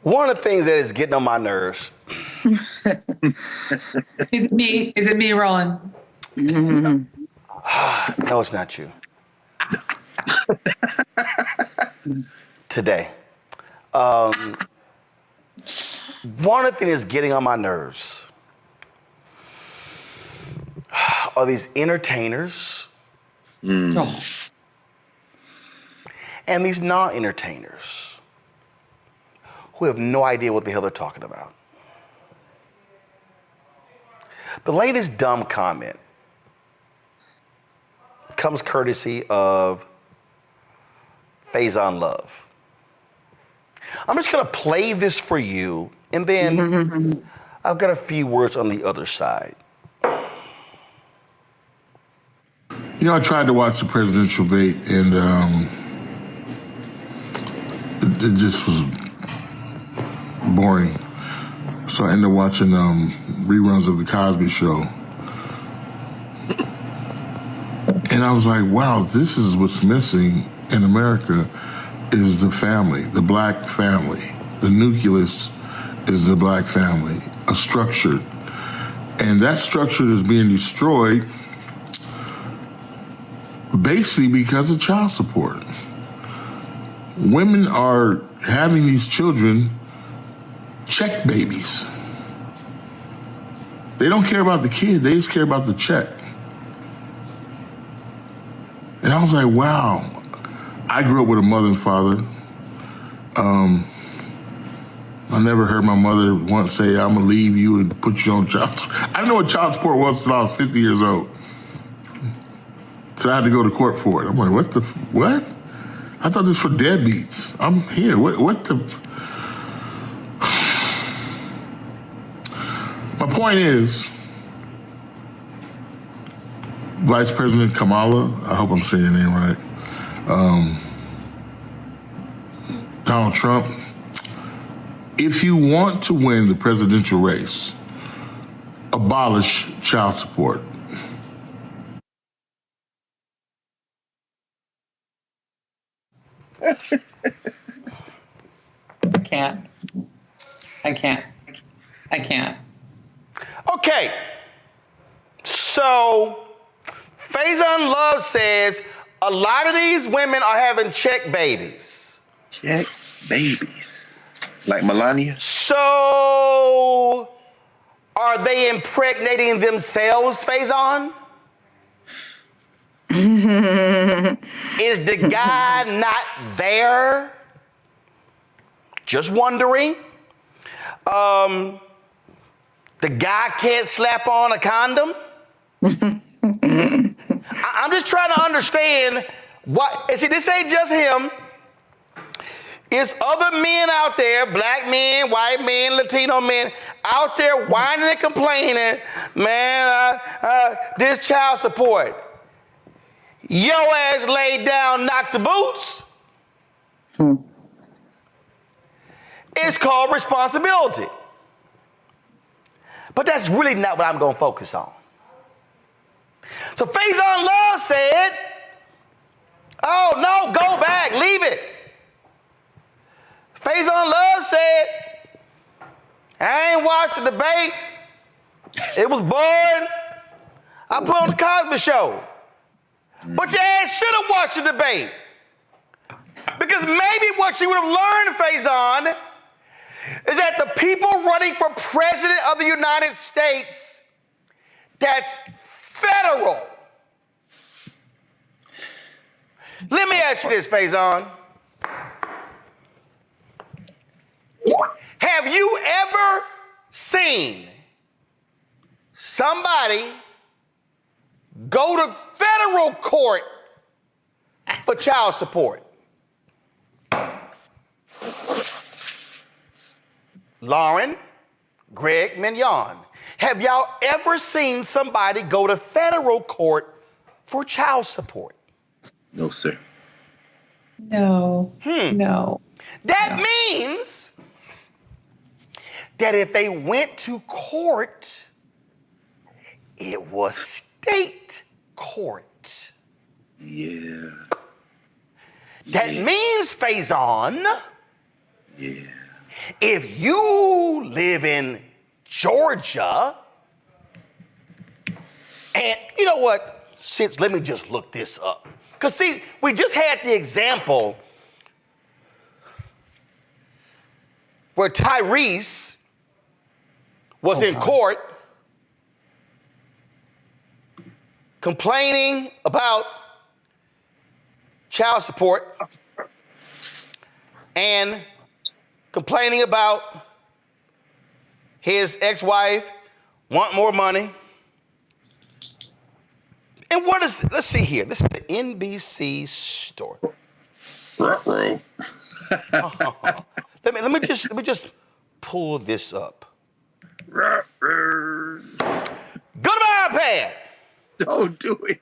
One of the things that is getting on my nerves. Is it me, Roland? No, it's not you. Today. One of the things that's getting on my nerves are these entertainers and these non-entertainers who have no idea what the hell they're talking about. The latest dumb comment comes courtesy of Faizon Love. I'm just gonna play this for you, and then I've got a few words on the other side. You know, I tried to watch the presidential debate, and it just was boring. So I ended up watching reruns of The Cosby Show. And I was like, wow, this is what's missing in America is the family, the black family. The nucleus is the black family, a structure. And that structure is being destroyed basically because of child support. Women are having these children check babies. They don't care about the kid, they just care about the check. And I was like, wow. I grew up with a mother and father. I never heard my mother once say, I'm gonna leave you and put you on child support. I didn't know what child support was until I was 50 years old. So I had to go to court for it. I'm like, what? I thought this was for deadbeats. I'm here, what the? My point is, Vice President Kamala, I hope I'm saying your name right, Donald Trump, if you want to win the presidential race, abolish child support. I can't. Okay, so Faizon Love says a lot of these women are having check babies. Check babies. Like Melania? So are they impregnating themselves, Faizon? Is the guy not there? Just wondering. The guy can't slap on a condom? I'm just trying to understand what, and see, this ain't just him. It's other men out there, black men, white men, Latino men, out there whining and complaining, man, this child support. Your ass laid down, knocked the boots. It's called responsibility. But that's really not what I'm gonna focus on. So Faizon Love said, oh no, go back, leave it. Faizon Love said, I ain't watched the debate. It was boring. I put on the Cosby Show. But your ass should have watched the debate. Because maybe what you would have learned, Faizon, is that the people running for president of the United States, that's federal. Let me ask you this, Faizon. Have you ever seen somebody go to federal court for child support? Lauren, Greg, Mignon, have y'all ever seen somebody go to federal court for child support? No, sir. No. No. That means that if they went to court, it was state court. Yeah. That means, Faizon, Yeah. If you live in Georgia, and you know what? Let me just look this up. Because see, we just had the example where Tyrese was in court complaining about child support and complaining about his ex-wife want more money. And let's see here. This is the NBC story. Let me just pull this up. Go to my iPad. Don't do it.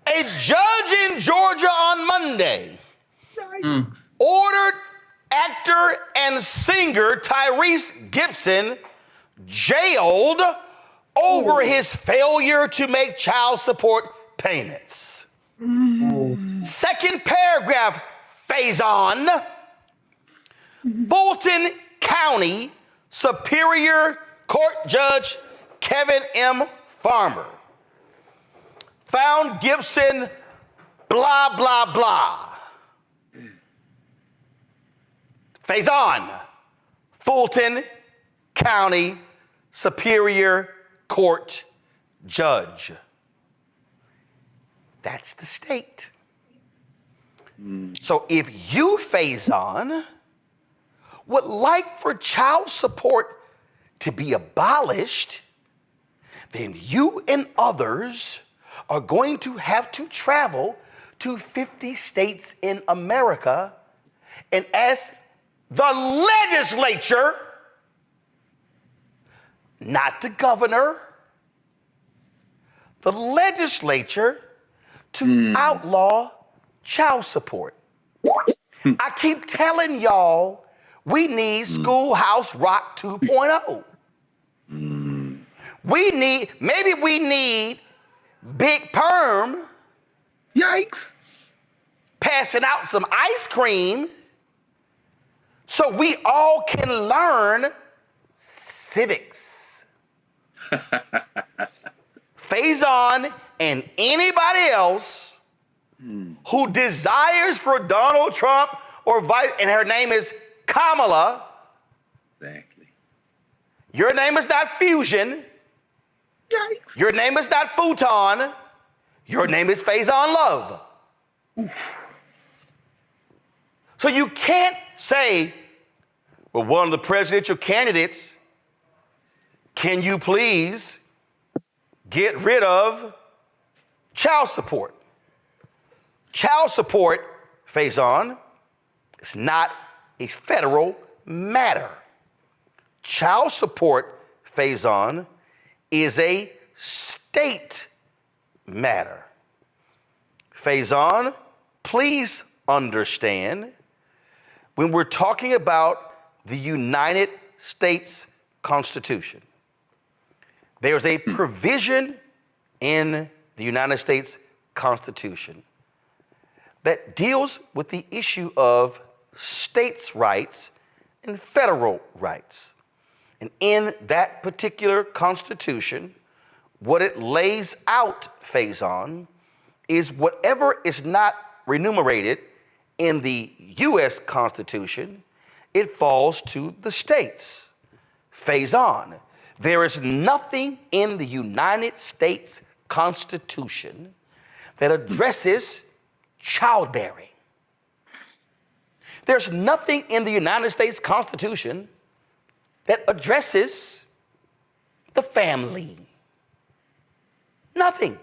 A judge in Georgia on Monday ordered actor and singer Tyrese Gibson jailed over his failure to make child support payments. Second paragraph, Faizon. Fulton County Superior Court Judge Kevin M. Farmer found Gibson blah, blah, blah. Faizon, Fulton County Superior Court Judge. That's the state. So if you, Faizon, would like for child support to be abolished, then you and others are going to have to travel to 50 states in America and ask the legislature, not the governor, the legislature to outlaw child support. I keep telling y'all, we need Schoolhouse Rock 2.0. Maybe we need Big Perm. Yikes. Passing out some ice cream so we all can learn civics. Faizon and anybody else who desires for Donald Trump and her name is Kamala. Exactly. Your name is not Fusion. Yikes. Your name is not Futon. Your name is Faizon Love. So you can't say, well, one of the presidential candidates, can you please get rid of child support? Child support, Faizon, is not a federal matter. Child support, Faizon, is a state matter. Faizon, please understand, when we're talking about the United States Constitution, there's a provision in the United States Constitution that deals with the issue of states' rights and federal rights. And in that particular Constitution, what it lays out, Faizon, is whatever is not remunerated in the U.S. Constitution, it falls to the states. Faizon, there is nothing in the United States Constitution that addresses childbearing. There's nothing in the United States Constitution that addresses the family. Nothing.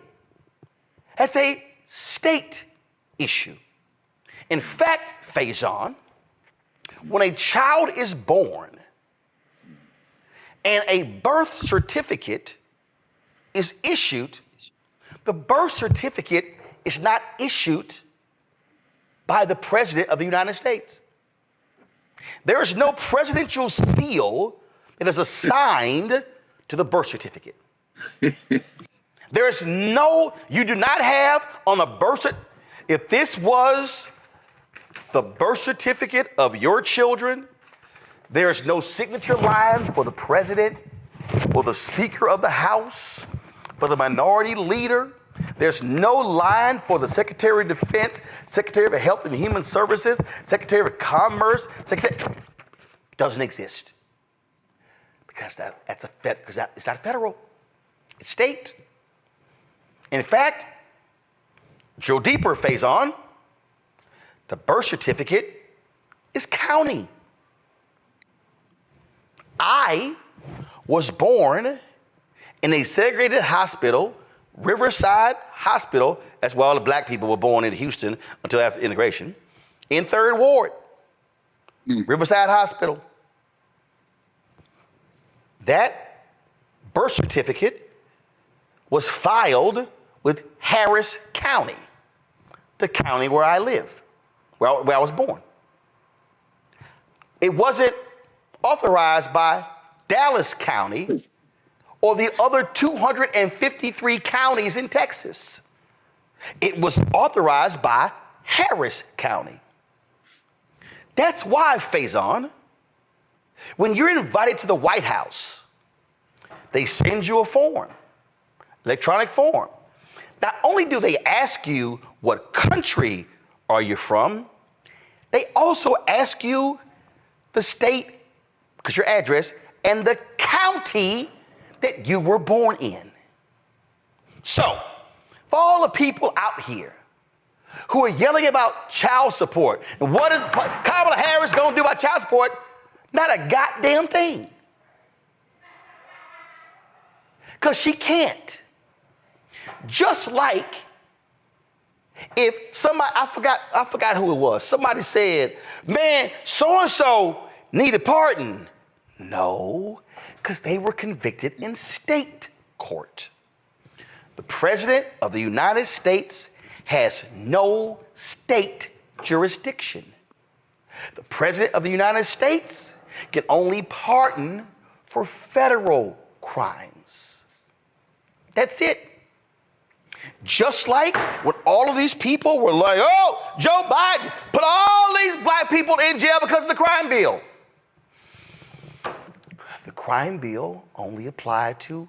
That's a state issue. In fact, Faizon, when a child is born and a birth certificate is issued, the birth certificate is not issued by the President of the United States. There is no presidential seal that is assigned to the birth certificate. You do not have on a birth certificate, if this was the birth certificate of your children, There's no signature line for the president, for the Speaker of the House, for the minority leader. There's no line for the Secretary of Defense, Secretary of Health and Human Services, Secretary of Commerce. Doesn't exist. Because it's not federal. It's state. In fact, drill deeper, Faizon, the birth certificate is county. I was born in a segregated hospital, Riverside Hospital. That's where all the black people were born in Houston until after integration, in 3rd Ward, Riverside Hospital. That birth certificate was filed with Harris County, the county where I live, where I was born. It wasn't authorized by Dallas County or the other 253 counties in Texas. It was authorized by Harris County. That's why, Faizon, when you're invited to the White House, they send you a form, electronic form. Not only do they ask you what country are you from, they also ask you the state, because your address, and the county that you were born in. So, for all the people out here who are yelling about child support, and what is Kamala Harris going to do about child support? Not a goddamn thing. Because she can't. Just like if somebody, I forgot who it was, somebody said, man, so-and-so needed pardon. No, because they were convicted in state court. The President of the United States has no state jurisdiction. The President of the United States can only pardon for federal crimes. That's it. Just like when all of these people were like, oh, Joe Biden put all these black people in jail because of the crime bill. The crime bill only applied to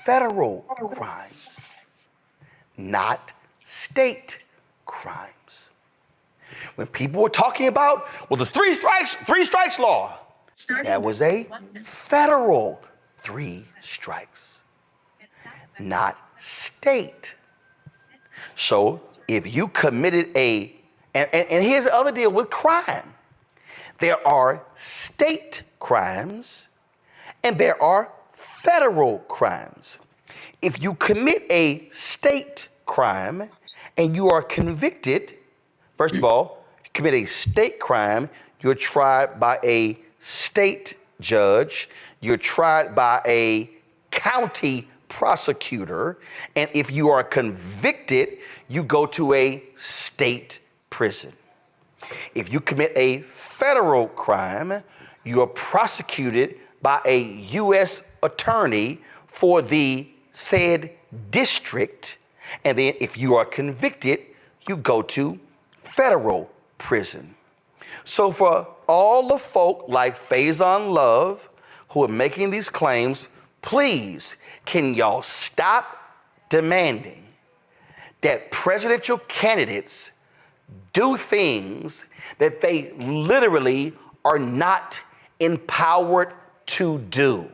federal crimes, not state crimes. When people were talking about, well, the three strikes law, that was a federal 3 strikes, not state. So if you committed and here's the other deal with crime. There are state crimes and there are federal crimes. If you commit a state crime and you are convicted, first of all, if you commit a state crime, you're tried by a state judge, you're tried by a county prosecutor, and if you are convicted, you go to a state prison. If you commit a federal crime, you are prosecuted by a U.S. attorney for the said district, and then if you are convicted, you go to federal prison. So for all the folk like Faizon Love who are making these claims, please, can y'all stop demanding that presidential candidates do things that they literally are not empowered to do?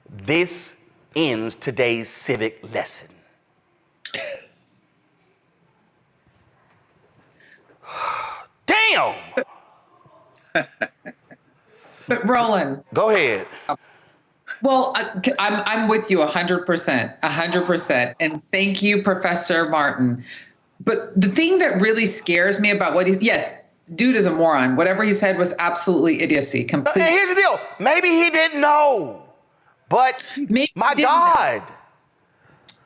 This ends today's civic lesson. Damn! But Roland. Go ahead. Well, I'm with you 100%. And thank you, Professor Martin. But the thing that really scares me about what yes, dude is a moron. Whatever he said was absolutely idiocy. Complete. And here's the deal. Maybe he didn't know, but Maybe my God.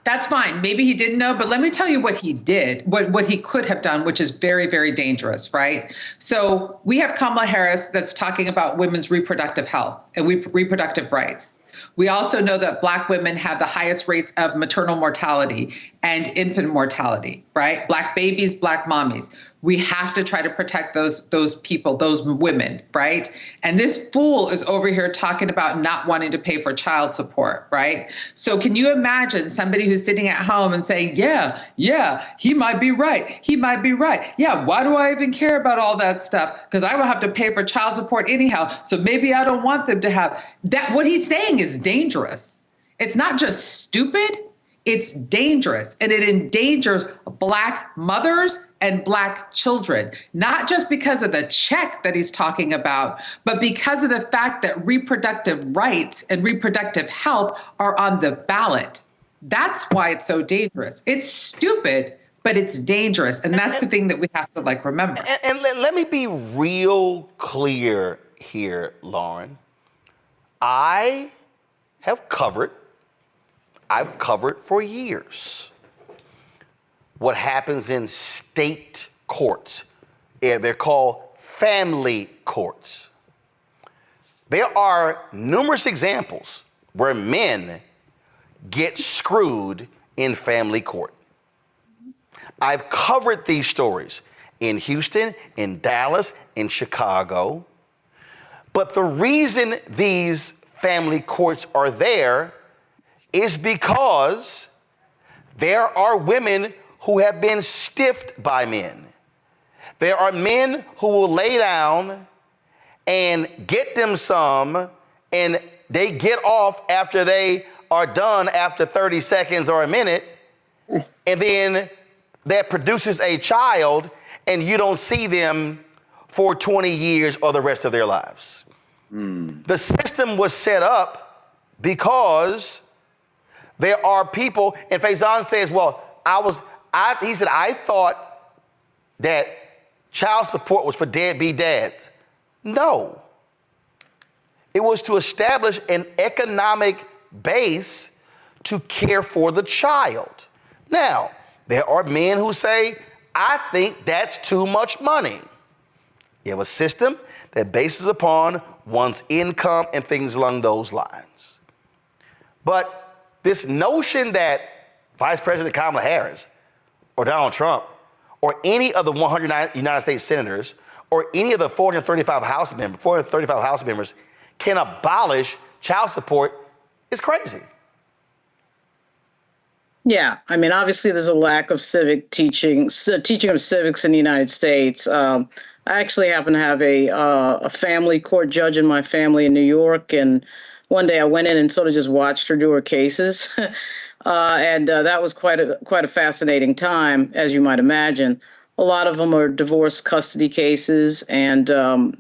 That's fine. Maybe he didn't know, but let me tell you what he did, what he could have done, which is very, very dangerous, right? So we have Kamala Harris that's talking about women's reproductive health and reproductive rights. We also know that Black women have the highest rates of maternal mortality. and infant mortality, right? Black babies, Black mommies. We have to try to protect those people, those women, right? And this fool is over here talking about not wanting to pay for child support, right? So can you imagine somebody who's sitting at home and saying, yeah, he might be right. He might be right. Yeah, why do I even care about all that stuff? Because I will have to pay for child support anyhow. So maybe I don't want them to have that. What he's saying is dangerous. It's not just stupid. It's dangerous, and it endangers Black mothers and Black children, not just because of the check that he's talking about, but because of the fact that reproductive rights and reproductive health are on the ballot. That's why it's so dangerous. It's stupid, but it's dangerous. And that's the thing that we have to remember. And let me be real clear here, Lauren. I've covered for years what happens in state courts. Yeah, they're called family courts. There are numerous examples where men get screwed in family court. I've covered these stories in Houston, in Dallas, in Chicago. But the reason these family courts are there is because there are women who have been stiffed by men. There are men who will lay down and get them some, and they get off after they are done after 30 seconds or a minute, and then that produces a child, and you don't see them for 20 years or the rest of their lives. The system was set up because there are people, and Faizon says, well, he said, I thought that child support was for deadbeat dads. No. It was to establish an economic base to care for the child. Now, there are men who say, I think that's too much money. You have a system that bases upon one's income and things along those lines. But this notion that Vice President Kamala Harris or Donald Trump or any of the 100 United States senators or any of the 435 House members can abolish child support is crazy. Yeah, I mean, obviously there's a lack of teaching of civics in the United States. I actually happen to have a family court judge in my family in New York, and one day I went in and sort of just watched her do her cases, and that was quite a fascinating time, as you might imagine. A lot of them are divorce custody cases, and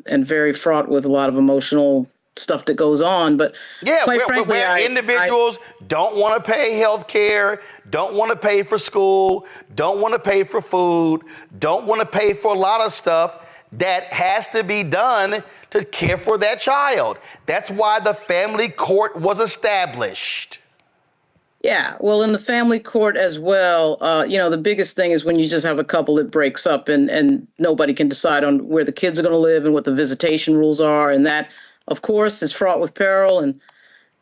very fraught with a lot of emotional stuff that goes on. But yeah, quite frankly, where individuals don't want to pay health care, don't want to pay for school, don't want to pay for food, don't want to pay for a lot of stuff that has to be done to care for that child. That's why the family court was established. Yeah, well, in the family court as well, the biggest thing is when you just have a couple that breaks up and nobody can decide on where the kids are going to live and what the visitation rules are. And that, of course, is fraught with peril.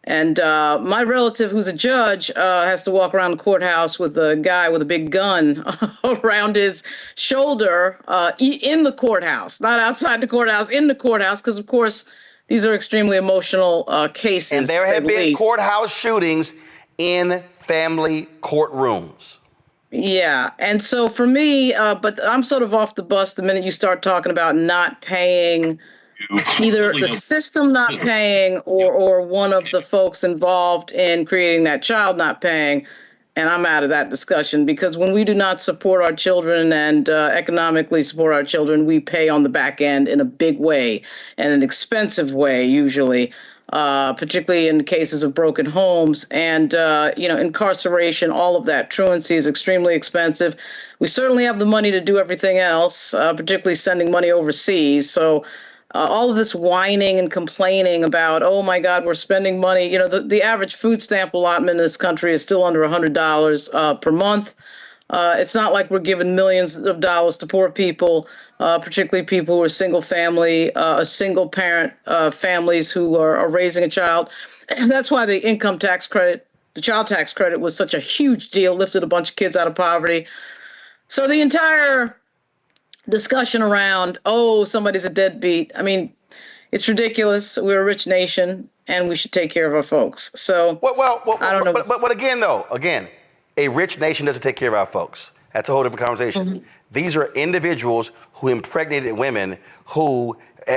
And my relative, who's a judge, has to walk around the courthouse with a guy with a big gun around his shoulder in the courthouse, not outside the courthouse, in the courthouse, because, of course, these are extremely emotional cases. And there have been courthouse shootings in family courtrooms. Yeah. And so for me, but I'm sort of off the bus the minute you start talking about not paying, either the system not paying or one of the folks involved in creating that child not paying. And I'm out of that discussion, because when we do not support our children and economically support our children, we pay on the back end in a big way and an expensive way, usually, particularly in cases of broken homes and, incarceration, all of that. Truancy is extremely expensive. We certainly have the money to do everything else, particularly sending money overseas. So all of this whining and complaining about, oh, my God, we're spending money. The average food stamp allotment in this country is still under $100 per month. It's not like we're giving millions of dollars to poor people, particularly people who are single parent families who are raising a child. And that's why the income tax credit the child tax credit was such a huge deal, lifted a bunch of kids out of poverty. So the entire discussion around, oh, somebody's a deadbeat. I mean, it's ridiculous. We're a rich nation, and we should take care of our folks. So I don't know. But again, a rich nation doesn't take care of our folks. That's a whole different conversation. Mm-hmm. These are individuals who impregnated women who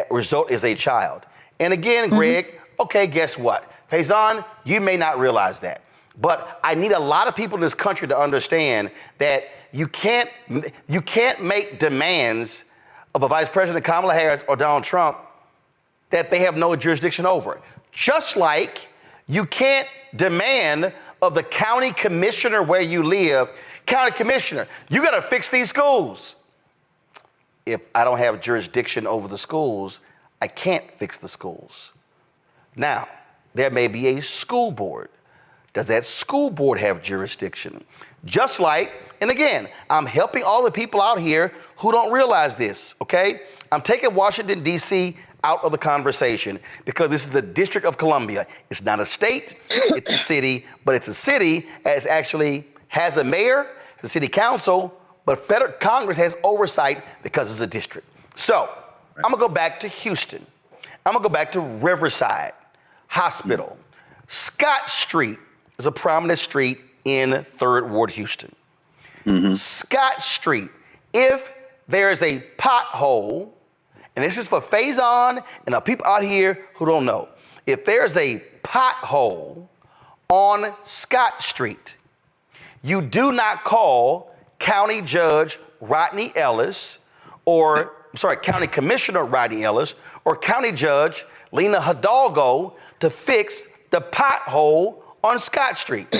result is a child. And again, Greg, okay, guess what? Faizon, you may not realize that. But I need a lot of people in this country to understand that you can't make demands of a Vice President Kamala Harris or Donald Trump that they have no jurisdiction over. Just like you can't demand of the county commissioner where you live, county commissioner, you got to fix these schools. If I don't have jurisdiction over the schools, I can't fix the schools. Now, there may be a school board. Does that school board have jurisdiction? Just like, and again, I'm helping all the people out here who don't realize this, okay? I'm taking Washington, D.C. out of the conversation because this is the District of Columbia. It's not a state, it's a city, but it's a city as actually has a mayor, the city council, but federal Congress has oversight because it's a district. So I'm gonna go back to Houston. I'm gonna go back to Riverside Hospital. Scott Street is a prominent street in 3rd Ward, Houston. Scott Street, if there is a pothole, and this is for Faizon and the people out here who don't know, if there's a pothole on Scott Street, you do not call County Judge Rodney Ellis County Commissioner Rodney Ellis or County Judge Lena Hidalgo to fix the pothole on Scott Street.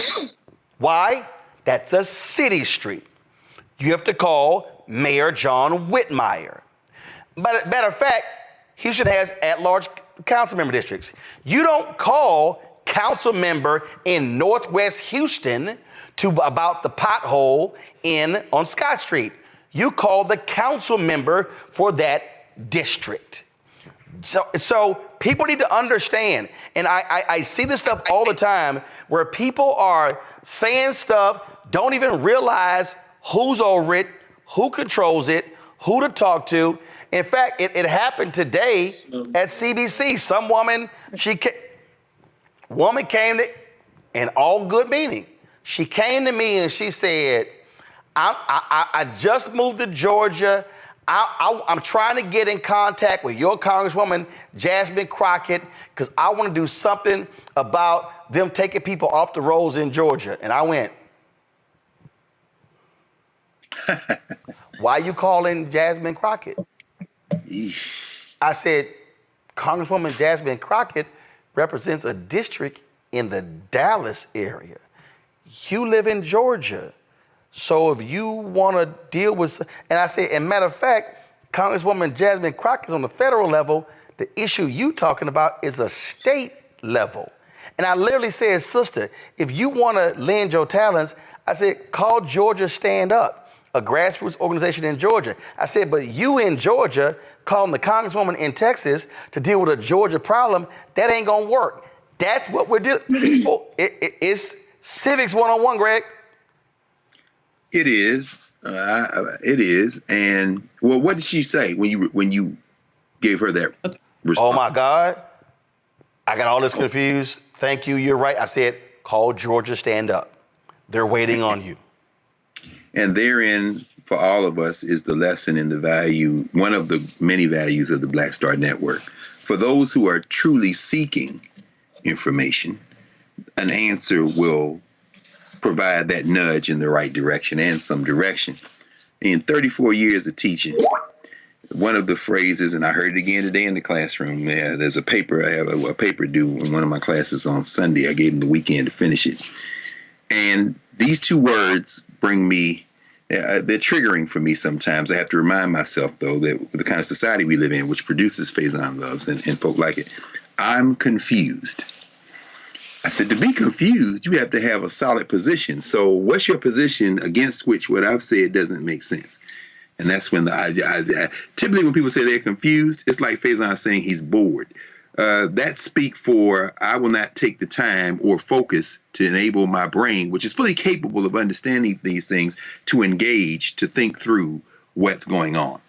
Why? That's a city street. You have to call Mayor John Whitmire. But matter of fact, Houston has at-large council member districts. You don't call council member in Northwest Houston about the pothole on Scott Street. You call the council member for that district. So people need to understand, and I see this stuff all the time where people are saying stuff, don't even realize who's over it, who controls it, who to talk to. In fact, it happened today at CBC. Some woman, came to, in all good meaning, she came to me and she said, I just moved to Georgia. I'm trying to get in contact with your Congresswoman, Jasmine Crockett, because I want to do something about them taking people off the rolls in Georgia. And I went, why you calling Jasmine Crockett? I said, Congresswoman Jasmine Crockett represents a district in the Dallas area. You live in Georgia. So if you want to deal with, and I said, and matter of fact, Congresswoman Jasmine Crockett is on the federal level. The issue you talking about is a state level. And I literally said, sister, if you want to lend your talents, I said, call Georgia Stand Up, a grassroots organization in Georgia. I said, but you in Georgia calling the Congresswoman in Texas to deal with a Georgia problem, that ain't going to work. That's what we're doing. People, it's civics 101, Greg. It is. It is. And well, what did she say when you gave her that response? Oh my God, I got all this confused. Thank you. You're right. I said, call Georgia Stand Up. They're waiting on you. And therein, for all of us, is the lesson in the value, one of the many values of the Black Star Network. For those who are truly seeking information, an answer will provide that nudge in the right direction and some direction. In 34 years of teaching, one of the phrases, and I heard it again today in the classroom, there's a paper, I have a paper due in one of my classes on Sunday. I gave them the weekend to finish it. And these two words bring me, they're triggering for me sometimes. I have to remind myself, though, that the kind of society we live in, which produces Faizon Loves and folk like it, I'm confused. I said, to be confused, you have to have a solid position. So what's your position against which what I've said doesn't make sense? And that's when typically when people say they're confused, it's like Faizon saying he's bored. that speak for I will not take the time or focus to enable my brain, which is fully capable of understanding these things, to engage, to think through what's going on.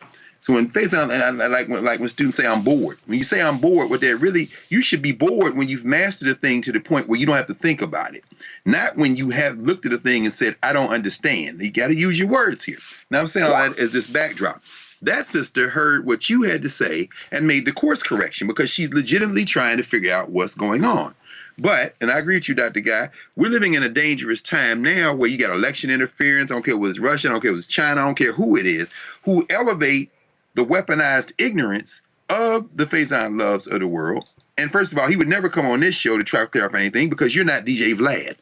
So when Faizon, and I like when students say I'm bored. When you say I'm bored, what they're really, you should be bored when you've mastered a thing to the point where you don't have to think about it. Not when you have looked at a thing and said, I don't understand. You got to use your words here. Now I'm saying all that as this backdrop. That sister heard what you had to say and made the course correction because she's legitimately trying to figure out what's going on. But, and I agree with you, Dr. Guy, we're living in a dangerous time now where you got election interference. I don't care whether it's Russia, I don't care if it's China, I don't care who it is, who elevate the weaponized ignorance of the Faizon Loves of the world. And first of all, he would never come on this show to try to clarify anything because you're not DJ Vlad.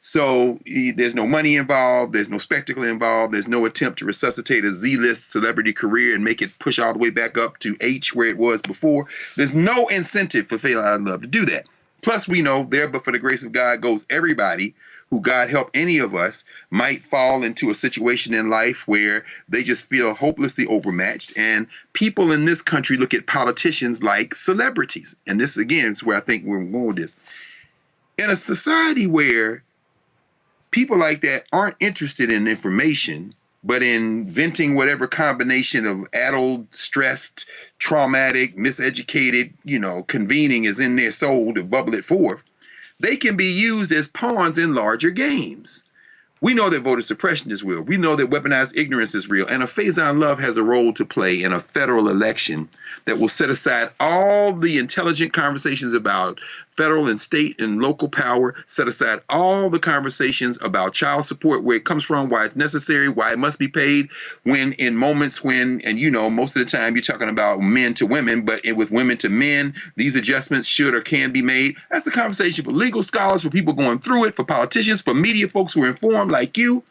So there's no money involved. There's no spectacle involved. There's no attempt to resuscitate a Z-list celebrity career and make it push all the way back up to H where it was before. There's no incentive for Faizon Love to do that. Plus, we know there, but for the grace of God goes everybody who, God help any of us, might fall into a situation in life where they just feel hopelessly overmatched. And people in this country look at politicians like celebrities. And this, again, is where I think we're going with this. In a society where people like that aren't interested in information, but in venting whatever combination of addled, stressed, traumatic, miseducated, convening is in their soul to bubble it forth, they can be used as pawns in larger games. We know that voter suppression is real. We know that weaponized ignorance is real. And a Faizon Love has a role to play in a federal election that will set aside all the intelligent conversations about federal and state and local power, set aside all the conversations about child support, where it comes from, why it's necessary, why it must be paid, when in moments when, and most of the time you're talking about men to women, but with women to men, these adjustments should or can be made. That's the conversation for legal scholars, for people going through it, for politicians, for media folks who are informed like you.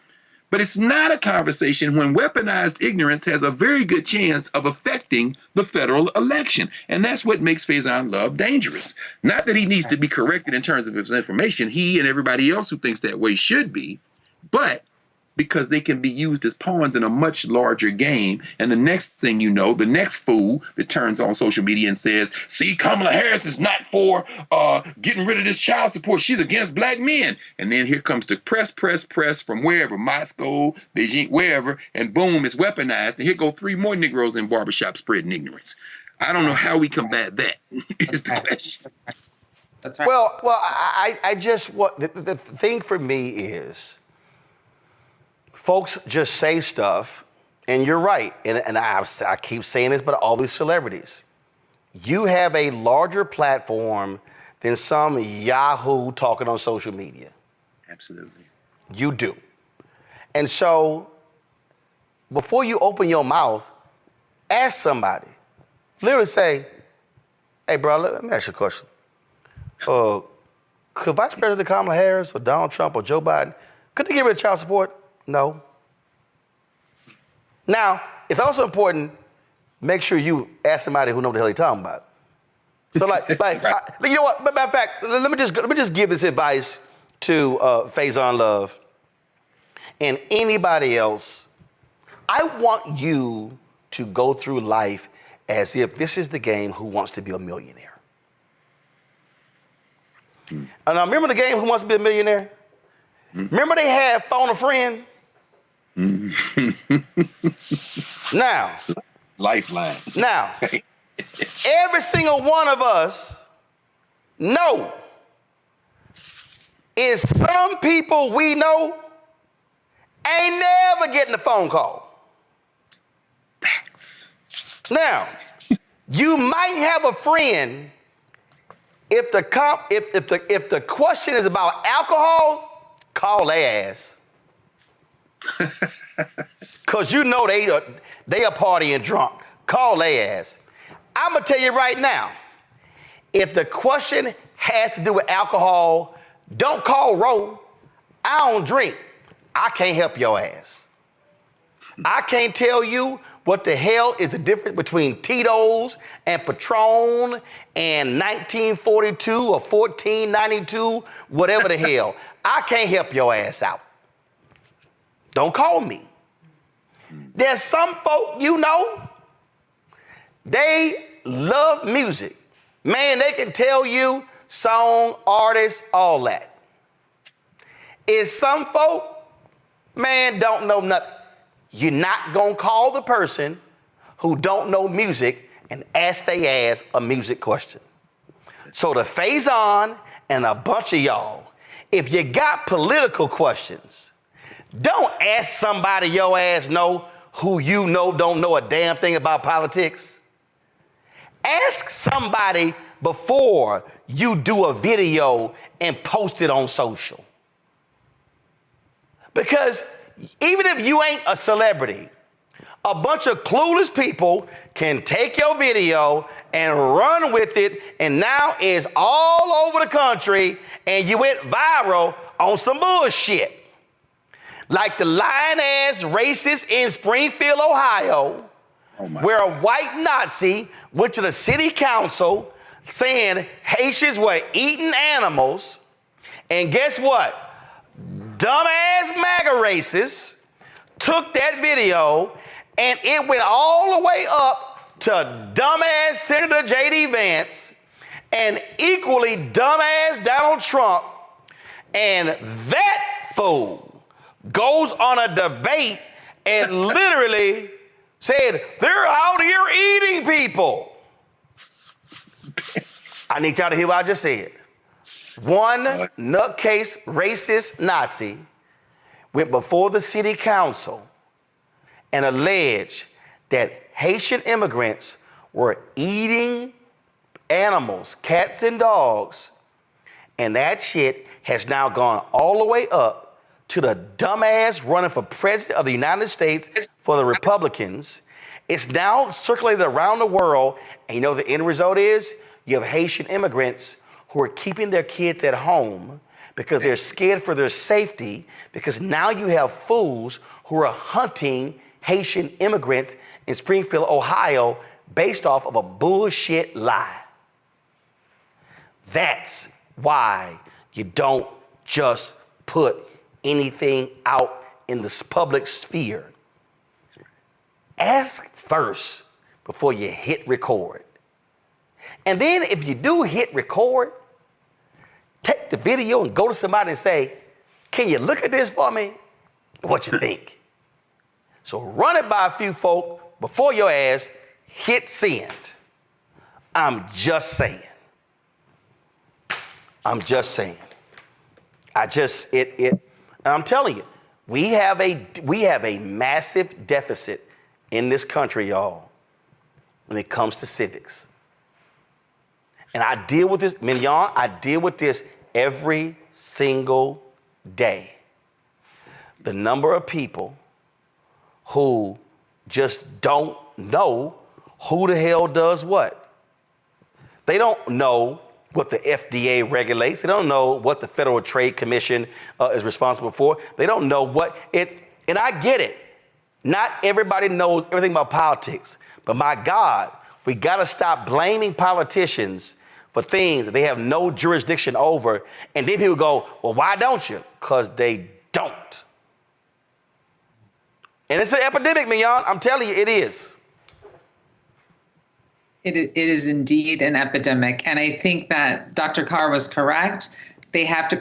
But it's not a conversation when weaponized ignorance has a very good chance of affecting the federal election. And that's what makes Faizon Love dangerous. Not that he needs to be corrected in terms of his information. He and everybody else who thinks that way should be. But because they can be used as pawns in a much larger game. And the next thing you know, the next fool that turns on social media and says, see, Kamala Harris is not for getting rid of this child support. She's against black men. And then here comes the press from wherever, Moscow, Beijing, wherever, and boom, it's weaponized. And here go 3 more Negroes in barbershops spreading ignorance. I don't know how we combat that is the question. That's right. Well, I just, the thing for me is, folks just say stuff, and you're right. And I keep saying this, but all these celebrities, you have a larger platform than some Yahoo talking on social media. Absolutely. You do. And so before you open your mouth, ask somebody. Literally say, hey, bro, let me ask you a question. Could Vice President Kamala Harris or Donald Trump or Joe Biden, could they get rid of child support? No. Now, it's also important, make sure you ask somebody who knows what the hell they're talking about. So you know what, matter of fact, let me just give this advice to Faizon Love and anybody else. I want you to go through life as if this is the game Who Wants to Be a Millionaire. And now remember the game Who Wants to Be a Millionaire? Remember they had Phone a Friend? Now, Lifeline. Now, every single one of us know is some people we know ain't never getting a phone call. Facts. Now, you might have a friend if the question is about alcohol, call their ass. Cause you know they are partying drunk. Call their ass. I'm gonna tell you right now, if the question has to do with alcohol, don't call Ro. I don't drink. I can't help your ass. I can't tell you what the hell is the difference between Tito's and Patron and 1942 or 1492, whatever the hell. I can't help your ass out. Don't call me. There's some folk you know, they love music. Man, they can tell you song, artists, all that. Is some folk, man, don't know nothing. You're not going to call the person who don't know music and ask they ass a music question. So the Faizon and a bunch of y'all, if you got political questions, don't ask somebody your ass know who you know don't know a damn thing about politics. Ask somebody before you do a video and post it on social. Because even if you ain't a celebrity, a bunch of clueless people can take your video and run with it, and now it's all over the country, and you went viral on some bullshit. Like the lying-ass racist in Springfield, Ohio, where a white Nazi went to the city council saying Haitians were eating animals, and guess what? Dumbass MAGA racists took that video and it went all the way up to dumbass Senator J.D. Vance and equally dumbass Donald Trump. And that fool goes on a debate and literally said, they're out here eating people. I need y'all to hear what I just said. One nutcase racist Nazi went before the city council and alleged that Haitian immigrants were eating animals, cats and dogs, and that shit has now gone all the way up to the dumbass running for president of the United States for the Republicans. It's now circulated around the world, and you know the end result is? You have Haitian immigrants who are keeping their kids at home because they're scared for their safety, because now you have fools who are hunting Haitian immigrants in Springfield, Ohio, based off of a bullshit lie. That's why you don't just put anything out in the public sphere. Ask first before you hit record. And then if you do hit record, take the video and go to somebody and say, can you look at this for me? What you think? So run it by a few folk before your ass hit send. I'm just saying. I'm just saying. I'm telling you, we have a massive deficit in this country, y'all, when it comes to civics. And I deal with this, Mignon, I deal with this every single day. The number of people who just don't know who the hell does what. They don't know what the FDA regulates. They don't know what the Federal Trade Commission is responsible for. They don't know what it's, and I get it. Not everybody knows everything about politics, but my God, we gotta stop blaming politicians for things that they have no jurisdiction over. And then people go, well, why don't you? Because they don't. And it's an epidemic, Mignon. I'm telling you, it is. It is indeed an epidemic. And I think that Dr. Carr was correct.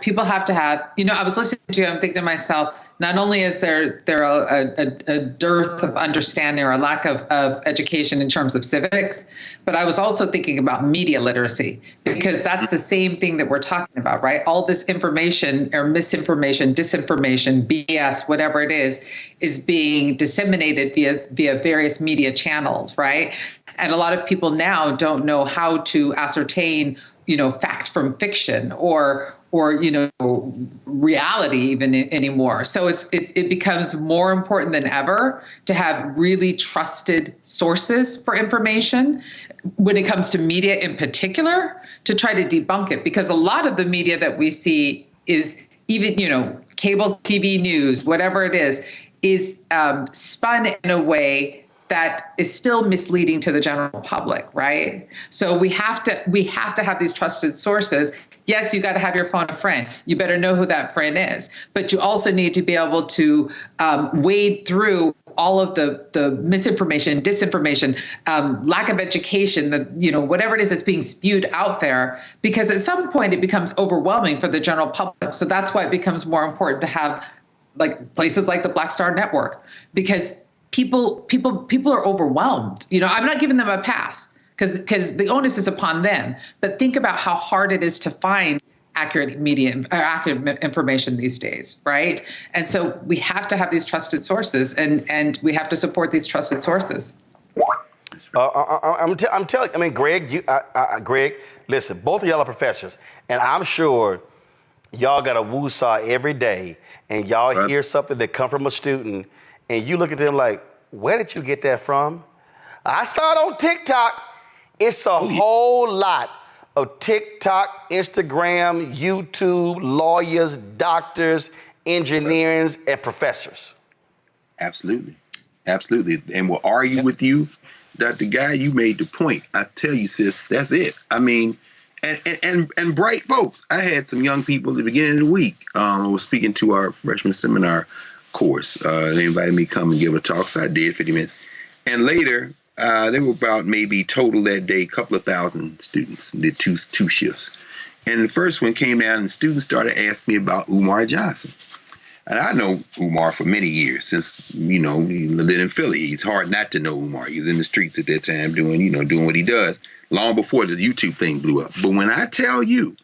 People have to have, I was listening to you, I'm thinking to myself, not only is there a dearth of understanding or a lack of education in terms of civics, but I was also thinking about media literacy, because that's the same thing that we're talking about, right? All this information or misinformation, disinformation, BS, whatever it is being disseminated via various media channels, right? And a lot of people now don't know how to ascertain, fact from fiction or reality even anymore. So it becomes more important than ever to have really trusted sources for information when it comes to media in particular, to try to debunk it, because a lot of the media that we see is even, cable TV news, whatever it is spun in a way that is still misleading to the general public, right? So we have to have these trusted sources. Yes, you got to have your phone a friend. You better know who that friend is, but you also need to be able to wade through all of the misinformation, disinformation, lack of education, whatever it is that's being spewed out there, because at some point it becomes overwhelming for the general public. So that's why it becomes more important to have like places like the Black Star Network, because people are overwhelmed. I'm not giving them a pass because the onus is upon them. But think about how hard it is to find accurate media or accurate information these days, right? And so we have to have these trusted sources, and we have to support these trusted sources. I'm telling. I mean, Greg, Greg, listen. Both of y'all are professors, and I'm sure y'all got a woo-saw every day, and y'all hear something that come from a student, and you look at them like, "Where did you get that from?" I saw it on TikTok. It's a whole lot of TikTok, Instagram, YouTube, lawyers, doctors, engineers, and professors. Absolutely. Absolutely. And we'll argue with you, Dr. Guy. You made the point. I tell you, sis, that's it. I mean, and bright folks. I had some young people at the beginning of the week. I was speaking to our freshman seminar course. They invited me to come and give a talk, so I did 50 minutes. And later, there were about maybe total that day, a couple of thousand students, did two shifts. And the first one came down and students started asking me about Umar Johnson. And I know Umar for many years since, he lived in Philly. It's hard not to know Umar. He was in the streets at that time doing what he does long before the YouTube thing blew up. But when I tell you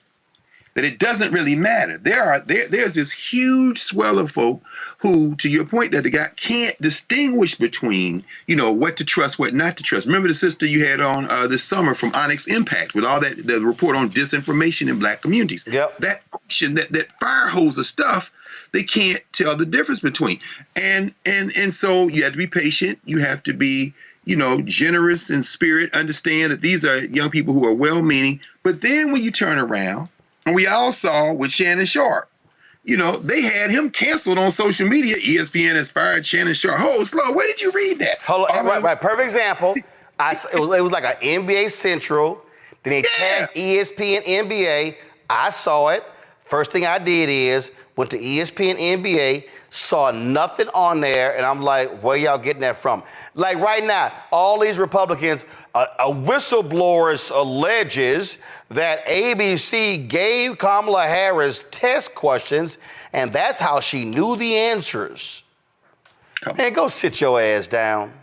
that it doesn't really matter, there's this huge swell of folk who, to your point, that the guy can't distinguish between, what to trust, what not to trust. Remember the sister you had on this summer from Onyx Impact with all that, the report on disinformation in Black communities. Yep. That ocean, that fire hose of stuff, they can't tell the difference between. And so you have to be patient. You have to be, generous in spirit, understand that these are young people who are well-meaning. But then when you turn around, and we all saw with Shannon Sharp, they had him canceled on social media. ESPN has fired Shannon Sharp. Oh, slow. Where did you read that? Hold on. Right. Perfect example. It was like an NBA Central. Then they tagged ESPN NBA. I saw it. First thing I did is went to ESPN NBA, saw nothing on there, and I'm like, where y'all getting that from? Like right now, all these Republicans, a whistleblower alleges that ABC gave Kamala Harris test questions, and that's how she knew the answers. Man, go sit your ass down.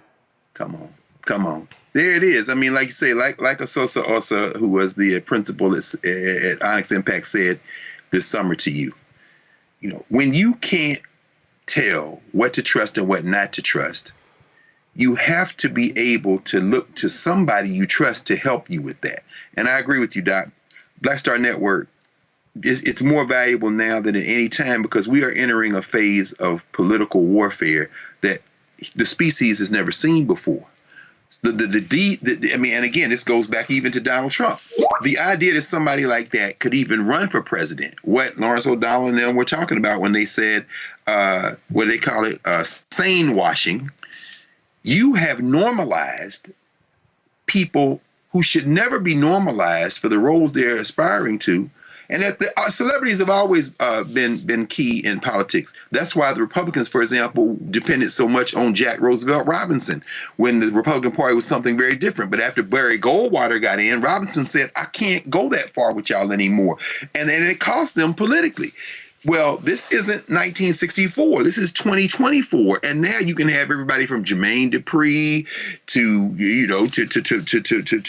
Come on. There it is. I mean, like you say, like Asosa Osa, who was the principal at Onyx Impact, said this summer to you, when you can't tell what to trust and what not to trust, you have to be able to look to somebody you trust to help you with that. And I agree with you, Doc. Black Star Network, it's more valuable now than at any time because we are entering a phase of political warfare that the species has never seen before. And again, this goes back even to Donald Trump. The idea that somebody like that could even run for president, what Lawrence O'Donnell and them were talking about when they said, what they call it, sane washing, you have normalized people who should never be normalized for the roles they're aspiring to. And that the celebrities have always been key in politics. That's why the Republicans, for example, depended so much on Jack Roosevelt Robinson when the Republican Party was something very different. But after Barry Goldwater got in, Robinson said, I can't go that far with y'all anymore. And it cost them politically. Well, this isn't 1964. This is 2024. And now you can have everybody from Jermaine Dupri to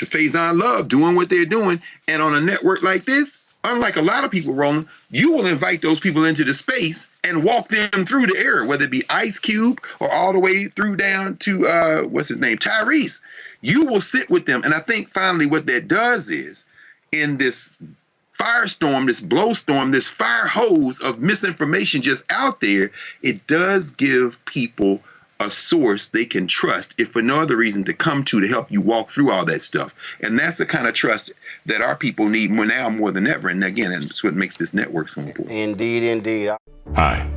Faizon Love doing what they're doing. And on a network like this, unlike a lot of people, Roland, you will invite those people into the space and walk them through the era, whether it be Ice Cube or all the way through down to, Tyrese. You will sit with them. And I think finally what that does is in this firestorm, this blowstorm, this fire hose of misinformation just out there, it does give people a source they can trust, if for no other reason, to come to help you walk through all that stuff. And that's the kind of trust that our people need more than ever. And again, that's what makes this network so important. Indeed. Hi,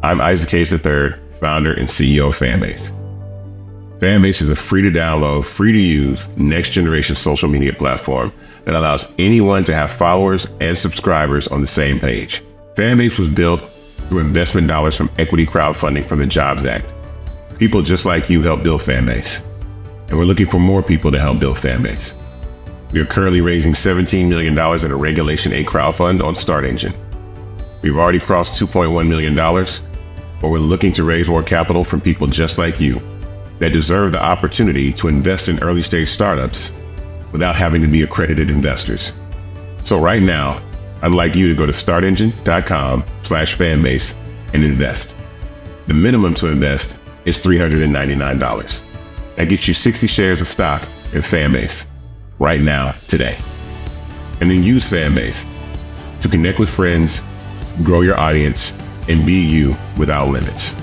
I'm Isaac Hayes III, founder and CEO of Fanbase. Fanbase is a free to download, free to use, next generation social media platform that allows anyone to have followers and subscribers on the same page. Fanbase was built through investment dollars from equity crowdfunding from the Jobs Act. People just like you help build Fanbase. And we're looking for more people to help build Fanbase. We are currently raising $17 million in a Regulation A crowdfund on Start Engine. We've already crossed $2.1 million, but we're looking to raise more capital from people just like you that deserve the opportunity to invest in early stage startups without having to be accredited investors. So right now, I'd like you to go to startengine.com/fanbase and invest. The minimum to invest is $399. That gets you 60 shares of stock in Fanbase right now, today. And then use Fanbase to connect with friends, grow your audience, and be you without limits.